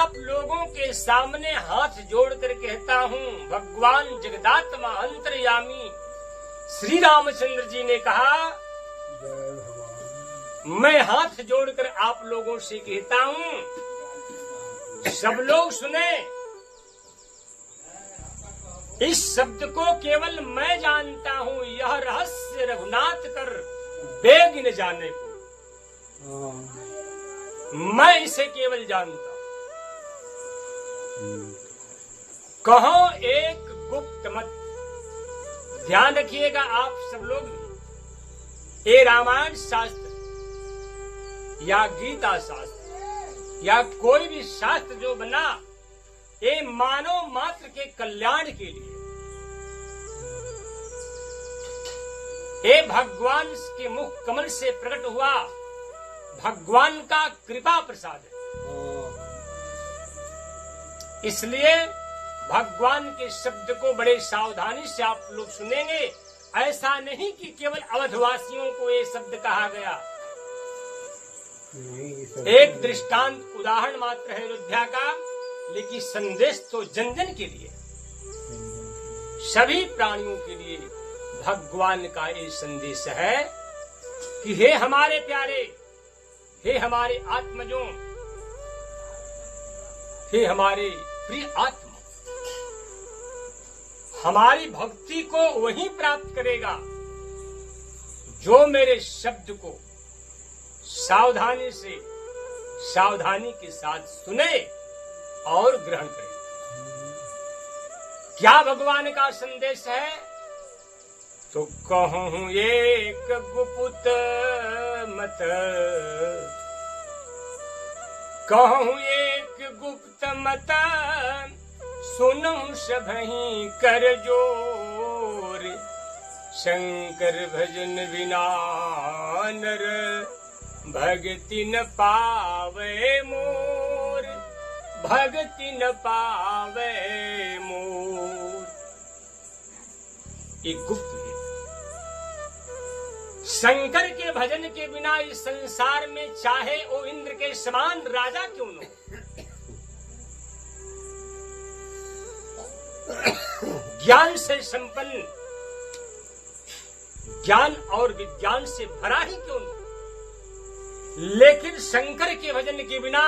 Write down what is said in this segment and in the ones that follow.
आप लोगों के सामने हाथ जोड़कर कहता हूँ, भगवान जगदात्मा अंतर्यामी श्री रामचंद्र जी ने कहा, मैं हाथ जोड़कर आप लोगों से कहता हूँ, सब लोग सुने। इस शब्द को केवल मैं जानता हूँ, यह रहस्य रघुनाथ कर बेग न जाने को, मैं इसे केवल जानता हूँ। कहो एक गुप्त मत, ध्यान रखिएगा आप सब लोग। ये रामायण शास्त्र या गीता शास्त्र या कोई भी शास्त्र जो बना, ये मानव मात्र के कल्याण के लिए, ये भगवान के मुख कमल से प्रकट हुआ भगवान का कृपा प्रसाद है। इसलिए भगवान के शब्द को बड़े सावधानी से आप लोग सुनेंगे। ऐसा नहीं कि केवल अवधवासियों को ये शब्द कहा गया। एक दृष्टांत उदाहरण मात्र है अयोध्या का, लेकिन संदेश तो जन जन के लिए, सभी प्राणियों के लिए भगवान का ये संदेश है कि हे हमारे प्यारे, हे हमारे आत्मजों, हे हमारे प्रिय आत्मा, हमारी भक्ति को वही प्राप्त करेगा जो मेरे शब्द को सावधानी से, सावधानी के साथ सुने और ग्रहण करे। क्या भगवान का संदेश है? तो कहूं एक गुप्त मत, कहूं एक गुप्त मत, सुनो सबहीं कर जोर, शंकर भजन बिना नर भगति न पावे मोर, भगति न पावे मोर। एक गुप्त है। शंकर के भजन के बिना इस संसार में चाहे वो इंद्र के समान राजा क्यों न हो, ज्ञान से संपन्न, ज्ञान और विज्ञान से भरा ही क्यों न, लेकिन शंकर के भजन के बिना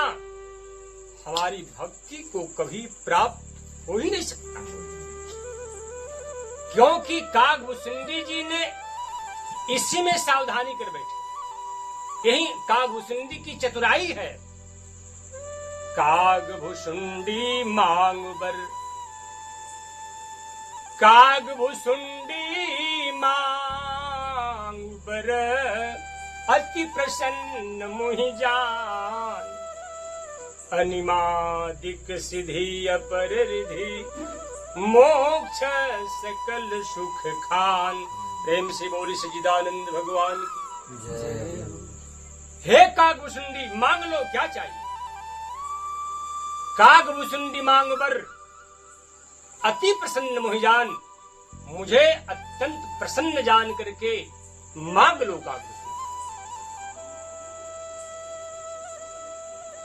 हमारी भक्ति को कभी प्राप्त हो ही नहीं सकता। क्योंकि कागभूषुंडी जी ने इसी में सावधानी कर बैठे। यही कागभूषुंडी की चतुराई है। कागभूषुंडी मांग बर, कागभूषुंडी मांग बर, अति प्रसन्न मुहि जान, अनिमादिक सिद्धि अपर रिधि, मोक्ष सकल सुख खान। प्रेम से बोली सच्चिदानंद भगवान की जय। हे कागभूषुंडी, मांग लो क्या चाहिए। कागभूषुंडी मांग बर, अति प्रसन्न मुहि जान, मुझे अत्यंत प्रसन्न जान करके मांग लो कागभूषुंडी।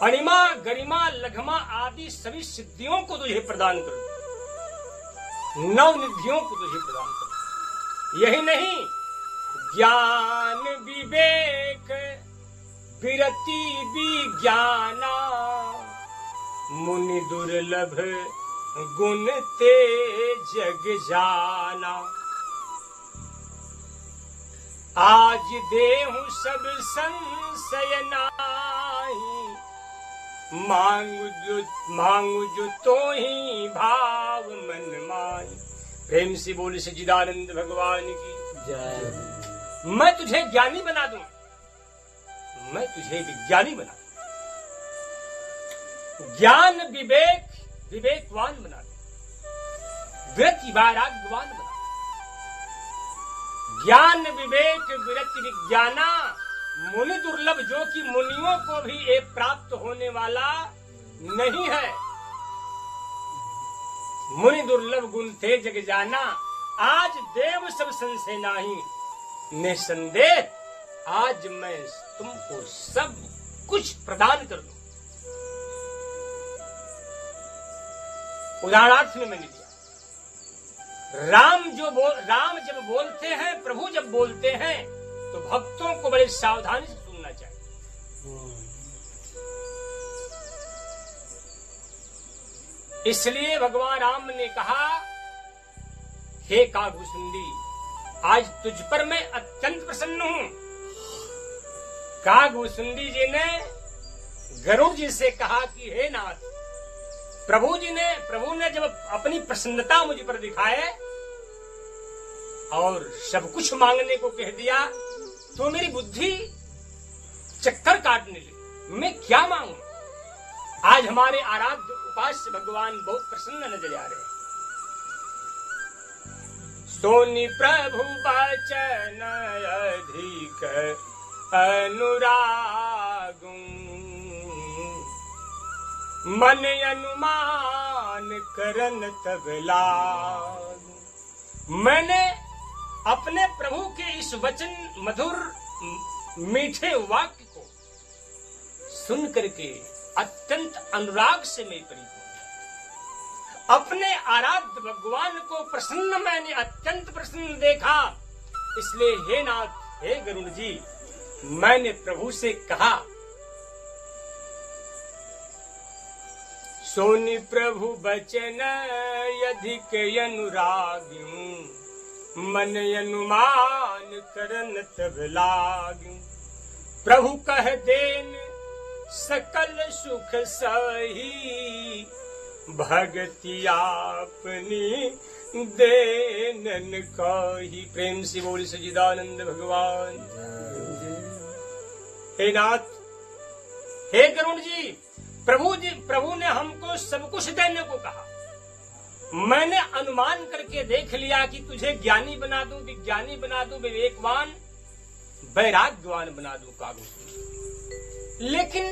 अणिमा गरिमा लघमा आदि सभी सिद्धियों को तुझे प्रदान करूं, नव निधियों को तुझे प्रदान करूं। यही नहीं, ज्ञान विवेक विरति विज्ञाना, मुनि दुर्लभ गुण ते जग जाना। आज देहु सब संशय नाही, मांगू जो तो ही भाव मन मान। प्रेम से बोले सच्चिदानंद भगवान की जय। मैं तुझे ज्ञानी बना दूं, मैं तुझे विज्ञानी बना दूं, ज्ञान विवेक विवेकवान बना दूं, विरति वैराग्यवान बना दूं। ज्ञान विवेक विरति विज्ञाना, मुनि दुर्लभ, जो कि मुनियों को भी एक प्राप्त होने वाला नहीं है। मुनि दुर्लभ गुण थे जग जाना, आज देव सब संशय नाही, निसंदेह आज मैं तुमको सब कुछ प्रदान कर दूं। उदाहरणार्थ में मैंने दिया। राम जब बोलते हैं, प्रभु जब बोलते हैं, तो भक्तों को बड़े सावधानी से सुनना चाहिए। इसलिए भगवान राम ने कहा, हे कागभूषुंडी, आज तुझ पर मैं अत्यंत प्रसन्न हूं। कागभूषुंडी जी ने गरुड़ जी से कहा कि हे नाथ, प्रभु ने जब अपनी प्रसन्नता मुझ पर दिखाए और सब कुछ मांगने को कह दिया, तो मेरी बुद्धि चक्कर काटने लगी। मैं क्या मांगू? आज हमारे आराध्य उपास्य भगवान बहुत प्रसन्न नजर आ रहे हैं। सोनि प्रभु बचन अधिक अनुरागु, मन अनुमान करन तब लागु। मैंने अपने प्रभु के इस वचन मधुर मीठे वाक्य को सुन करके अत्यंत अनुराग से मैं परिपूर्ण, अपने आराध्य भगवान को प्रसन्न, मैंने अत्यंत प्रसन्न देखा। इसलिए हे नाथ, हे गरुड़ जी, मैंने प्रभु से कहा, सोनि प्रभु बचन अधिक अनुराग्यू, मन अनुमान करन तब लाग्यू। प्रभु कह देन सकल सुख सही, भगति आपनी देनन कही। प्रेम से बोली सच्चिदानंद भगवान। हे नाथ, हे गरुड़ जी, प्रभु ने हमको सब कुछ देने को कहा। मैंने अनुमान करके देख लिया कि तुझे ज्ञानी बना दूं, विज्ञानी बना दूं, विवेकवान, वैराग्यवान बना दूं कागभूषुंडी। लेकिन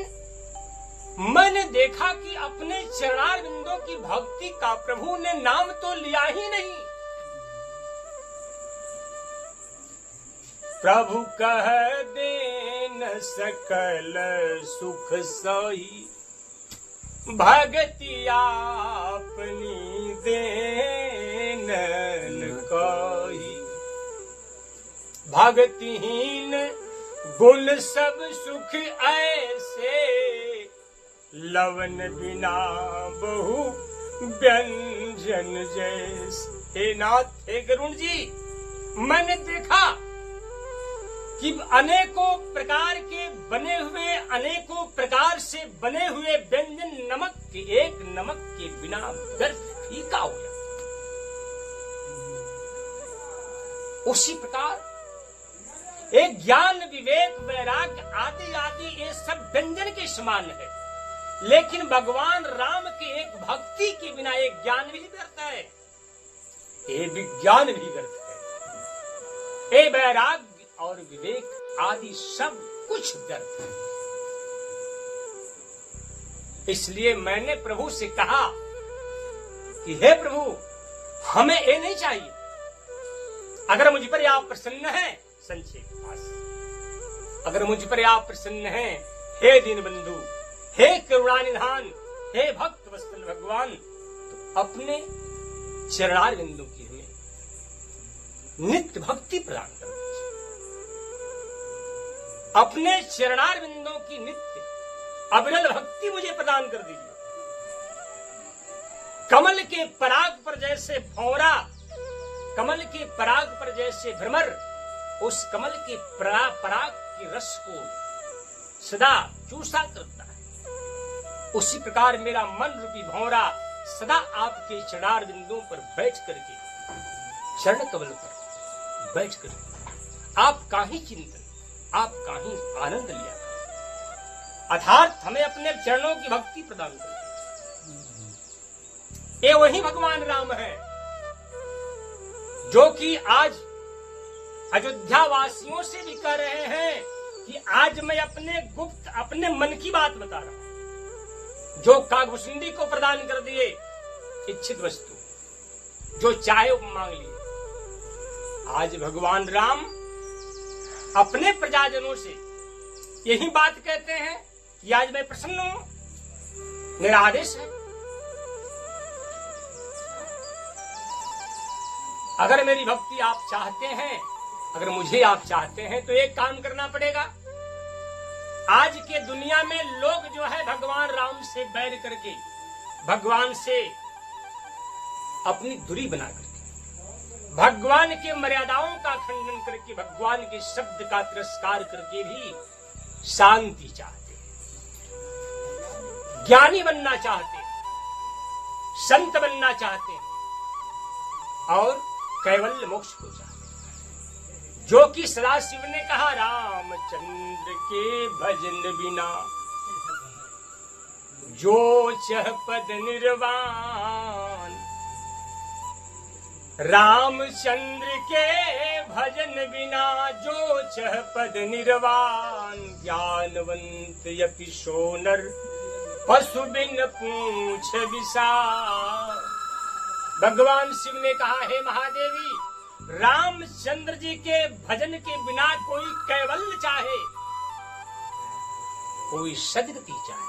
मैंने देखा कि अपने चरणारविंदों की भक्ति का प्रभु ने नाम तो लिया ही नहीं। प्रभु कह देन सकल सुख सही, भगति आपनी देनन कही। भगतिहीन गुण सब सुख ऐसे, लवन बिना बहु व्यंजन जैसे। हे नाथ, हे गरुड़ जी, मैंने देखा कि अनेकों प्रकार के बने हुए, अनेकों प्रकार से बने हुए व्यंजन नमक के, एक नमक के बिना व्यर्थ फीका हो गया। उसी प्रकार एक ज्ञान, विवेक, वैराग्य आदि आदि ये सब व्यंजन के समान है। लेकिन भगवान राम के एक भक्ति के बिना एक ज्ञान भी व्यर्थ है, एक विज्ञान भी व्यर्थ है, एक वैराग्य और विवेक आदि सब कुछ व्यर्थ है। इसलिए मैंने प्रभु से कहा कि हे प्रभु, हमें ये नहीं चाहिए। अगर मुझ पर आप प्रसन्न हैं, संक्षेप पास, अगर मुझ पर आप प्रसन्न हैं, हे दीनबंधु, हे करुणानिधान, हे भक्त वत्सल भगवान, तो अपने चरणारविंदों की हमें नित्य भक्ति प्रदान कर दीजिए। अपने चरणारविंदों की नित्य अविरल भक्ति मुझे प्रदान कर दीजिए। कमल के पराग पर जैसे भौरा, कमल के पराग पर जैसे भ्रमर उस कमल के पराग के रस को सदा चूसा करता है, उसी प्रकार मेरा मन रूपी भौरा सदा आपके चरणार बिंदुओं पर बैठ करके, चरण कमल पर बैठ करके आपका ही चिंतन, आपका ही आनंद लिया, अर्थात हमें अपने चरणों की भक्ति प्रदान कर। ये वही भगवान राम है जो कि आज अयोध्या वासियों से भी कह रहे हैं कि आज मैं अपने गुप्त, अपने मन की बात बता रहा हूं, जो कागभूषुंडी को प्रदान कर दिए इच्छित वस्तु, जो चाहे वो मांग लिए। आज भगवान राम अपने प्रजाजनों से यही बात कहते हैं कि आज मैं प्रसन्न हूं, मेरा आदेश है, अगर मेरी भक्ति आप चाहते हैं, अगर मुझे आप चाहते हैं, तो एक काम करना पड़ेगा। आज के दुनिया में लोग जो है भगवान राम से बैर करके, भगवान से अपनी दूरी बना करके, भगवान के मर्यादाओं का खंडन करके, भगवान के शब्द का तिरस्कार करके भी शांति चाहते, ज्ञानी बनना चाहते, संत बनना चाहते और कैवल्य मोक्ष को चाहते, जो कि सदाशिव ने कहा, रामचंद्र के भजन बिना जो चह पद निर्वाण, रामचंद्र के भजन बिना जो चह पद निर्वाण, ज्ञानवंत यपि सोनर पशु बिन पूछ विसार। भगवान शिव ने कहा, हे महादेवी, रामचंद्र जी के भजन के बिना कोई कैवल्य चाहे, कोई सद्गति चाहे,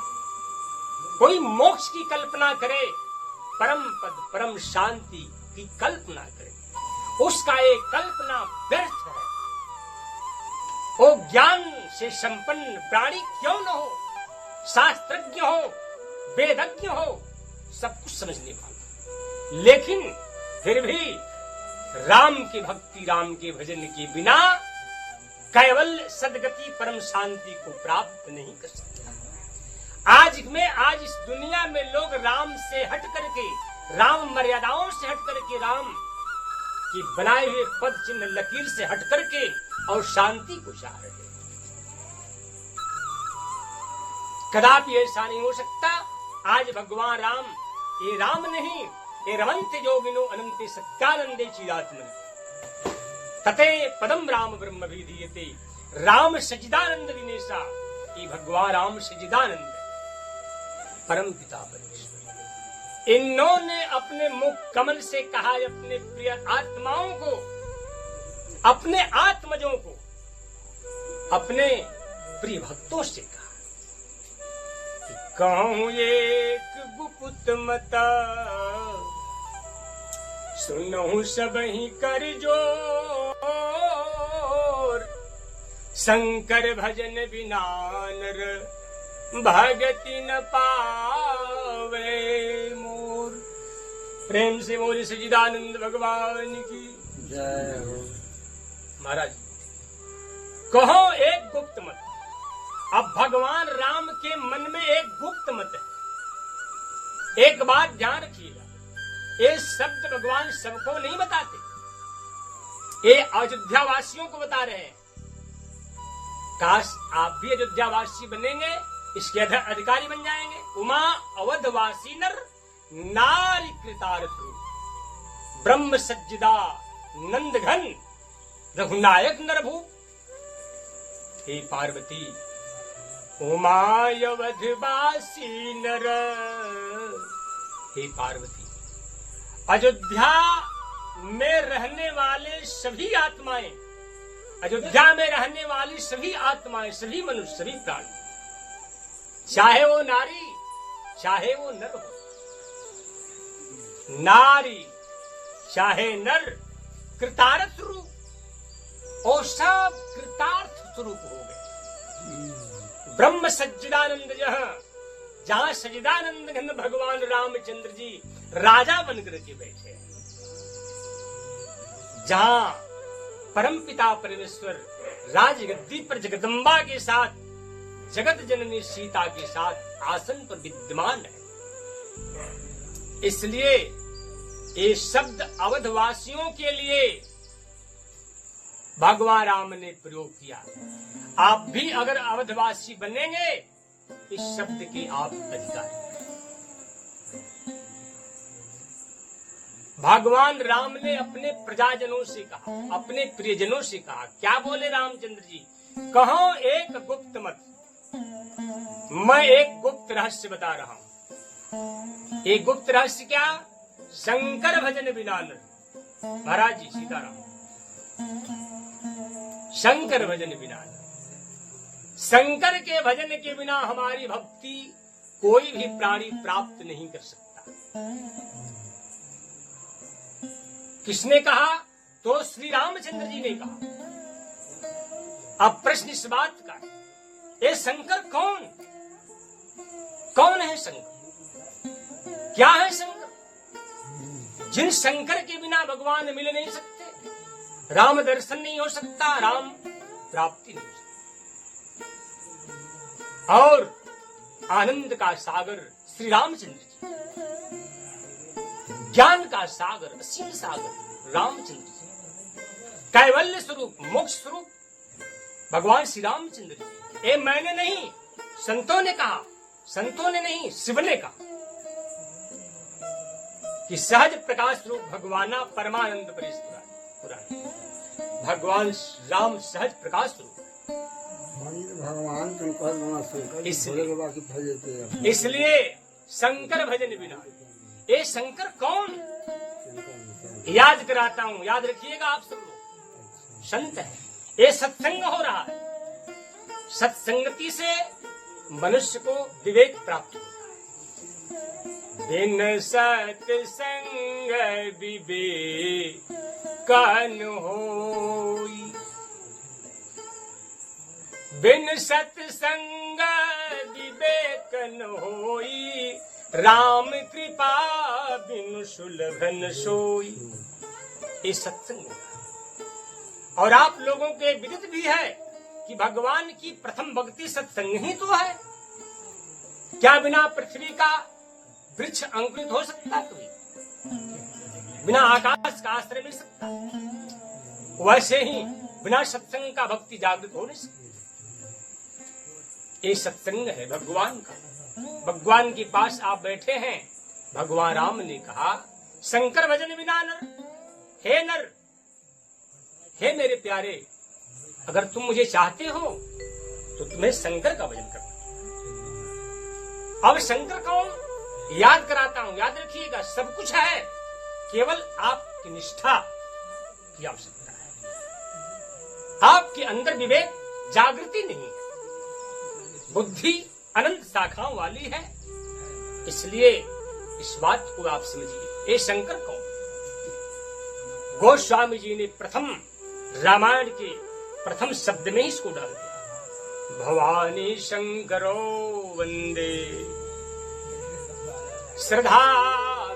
कोई मोक्ष की कल्पना करे, परम पद परम शांति की कल्पना करे, उसका एक कल्पना व्यर्थ है। वो ज्ञान से संपन्न प्राणी क्यों न हो, शास्त्रज्ञ हो, वेदज्ञ हो, सब कुछ समझने वाला, लेकिन फिर भी राम की भक्ति, राम के भजन के बिना कैवल्य सद्गति परम शांति को प्राप्त नहीं कर सकता। आज इस दुनिया में लोग राम से हट करके, राम मर्यादाओं से हट करके, राम की बनाए हुए पद चिन्ह लकीर से हट करके और शांति को चाह रहे हैं। कदापि ऐसा नहीं हो सकता। आज भगवान राम, ये राम नहीं, ये रमन्ते योगिनो अनंते सत्यानंदे चिदात्मनि तते पदम राम ब्रह्म विधीयते, राम सच्चिदानंद दिनेशा। ये भगवान राम सच्चिदानंद परम पिता परमेश्वर, इन्होंने अपने मुख कमल से कहा, अपने प्रिय आत्माओं को, अपने आत्मजों को, अपने प्रिय भक्तों से कहा, कहूं एक गुप्त मता, सुनहु सबहि कर जोर, शंकर भजन बिना नर भगति न पावे मोर। प्रेम से बोले सच्चिदानंद भगवान की जय हो। महाराज, कहो एक गुप्त मत। अब भगवान राम के मन में एक गुप्त मत है। एक बात ध्यान रखिएगा, ये शब्द भगवान सबको नहीं बताते, ये अयोध्या वासियों को बता रहे हैं। काश आप भी अयोध्यावासी बनेंगे, इसके अधिकारी बन जाएंगे। उमा अवधवासी नर नारी कृतार्थ, ब्रह्म सज्जिदा नंद घन रघुनायक नरभू। हे पार्वती, उमा अवधवासी नर, हे पार्वती, अयोध्या में रहने वाले सभी आत्माएं, अयोध्या में रहने वाली सभी आत्माएं, सभी मनुष्य, सभी प्राणी, चाहे वो नारी चाहे वो नर हो, नारी चाहे नर, कृतार्थ रूप, और सब कृतार्थ स्वरूप हो गए। ब्रह्म सच्चिदानंद, जहां सच्चिदानंद घन भगवान रामचंद्र जी राजा बनकर के बैठे हैं, जहां परमपिता परमेश्वर राजगद्दी पर जगदम्बा के साथ, जगत जननी सीता के साथ आसन पर विद्यमान है। इसलिए ये शब्द अवधवासियों के लिए भगवान राम ने प्रयोग किया। आप भी अगर अवधवासी बनेंगे, इस शब्द के आप अधिकारी हैं। भगवान राम ने अपने प्रजाजनों से कहा, अपने प्रियजनों से कहा, क्या बोले रामचंद्र जी? कहो एक गुप्त मत, मैं एक गुप्त रहस्य बता रहा हूं। एक गुप्त रहस्य क्या? शंकर भजन बिना नर। महाराज जी सीताराम, शंकर भजन बिना नर, शंकर के भजन के बिना हमारी भक्ति कोई भी प्राणी प्राप्त नहीं कर सकता। किसने कहा? तो श्री रामचंद्र जी ने कहा। अब प्रश्न इस बात का है, ये शंकर कौन है? शंकर क्या है? शंकर जिन शंकर के बिना भगवान मिल नहीं सकते, राम दर्शन नहीं हो सकता, राम प्राप्ति नहीं हो सकती। और आनंद का सागर श्री रामचंद्र जी, ज्ञान का सागर, असीम सागर रामचंद्र जी, कैवल्य स्वरूप, मोक्ष स्वरूप भगवान श्री रामचंद्र जी। ये मैंने नहीं, संतों ने कहा, संतों ने नहीं, शिव ने कहा कि सहज प्रकाश स्वरूप भगवाना परमानंद परेश पुराण, भगवान राम सहज प्रकाश स्वरूप। भगवान इसलिए शंकर भजन बिना। ये शंकर कौन? याद कराता हूं, याद रखिएगा आप सब लोग। संत है, ये सत्संग हो रहा है। सत्संगति से मनुष्य को विवेक प्राप्त होता है। बिन सत्संग विवेकन होई, बिन सत्संग विवेकन होई, राम कृपा बिनु सुलभन सोई। ये सत्संग होगा। और आप लोगों के विदित भी है कि भगवान की प्रथम भक्ति सत्संग ही तो है। क्या बिना पृथ्वी का वृक्ष अंकुरित हो सकता है? कभी बिना आकाश का आश्रय मिल सकता? वैसे ही बिना सत्संग का भक्ति जागृत हो नहीं सकती। ये सत्संग है भगवान का। भगवान के पास आप बैठे हैं। भगवान राम ने कहा, शंकर भजन बिना नर, हे नर, हे मेरे प्यारे, अगर तुम मुझे चाहते हो तो तुम्हें शंकर का भजन करना। अब शंकर कौन? याद कराता हूं, याद रखिएगा। सब कुछ है, केवल आपकी निष्ठा की आवश्यकता है। आपके अंदर विवेक जागृति नहीं है, बुद्धि अनंत शाखाओं वाली है। इसलिए इस बात को आप समझिए। ये शंकर कौन? गोस्वामी जी ने प्रथम रामायण के प्रथम शब्द में ही इसको डाल दिया। भवानी शंकरो वंदे श्रद्धा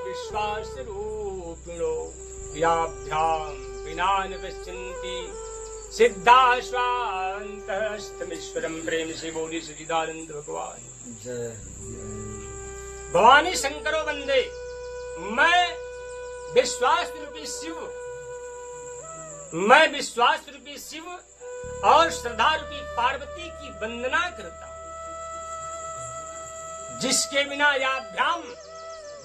विश्वास रूपिणो, याभ्याम विना न पश्यन्ति सिद्धाश्वान्तस्तमीश्वरम। प्रेम से बोली सच्चिदानंद भगवान। भवानी शंकरो वंदे, मैं विश्वास रूपी शिव, मैं विश्वास रूपी शिव और श्रद्धा रूपी पार्वती की वंदना करता हूं, जिसके बिना याभ्याम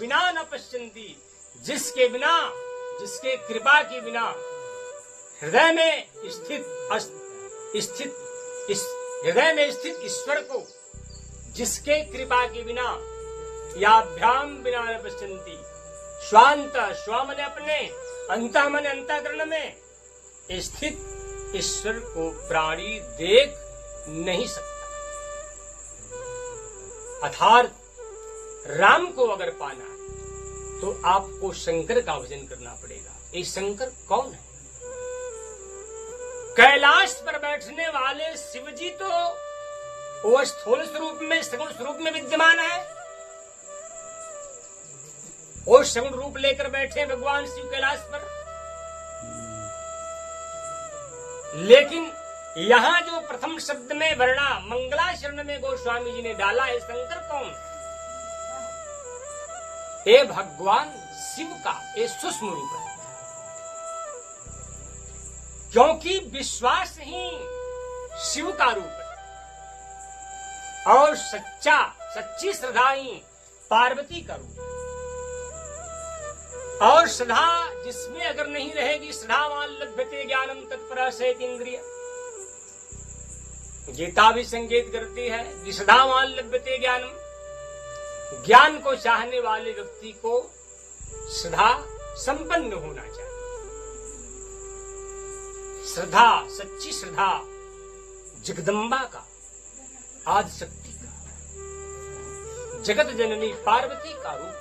बिना न पश्यन्ति, जिसके बिना, जिसके कृपा के बिना हृदय में स्थित हृदय में स्थित ईश्वर को, जिसके कृपा के बिना याभ्याम बिना न पश्यन्ति, स्वांत स्वाम ने अपने, अंत मन अंतःकरण में स्थित ईश्वर को प्राणी देख नहीं सकता। अर्थात राम को अगर पाना है तो आपको शंकर का भजन करना पड़ेगा। ये शंकर कौन है? कैलाश पर बैठने वाले शिव जी तो वो स्थूल स्वरूप में, सगुण स्वरूप में विद्यमान है। वो सगुण रूप लेकर बैठे भगवान शिव कैलाश पर। लेकिन यहाँ जो प्रथम शब्द में वर्णा मंगलाचरण में गोस्वामी जी ने डाला है, शंकर कौन? ये भगवान शिव का ये सूक्ष्म रूप है। क्योंकि विश्वास ही शिव का रूप है और सच्ची श्रद्धा ही पार्वती का रूप है। और श्रद्धा जिसमें अगर नहीं रहेगी, श्रद्धावान लभ्यते ज्ञानम तत्परः सेतीन्द्रिय। गीता भी संकेत करती है कि श्रद्धावान लभ्यते ज्ञानम। ज्ञान को चाहने वाले व्यक्ति को श्रद्धा संपन्न होना चाहिए। श्रद्धा, सच्ची श्रद्धा जगदम्बा का, आदि शक्ति का, जगत जननी पार्वती का रूप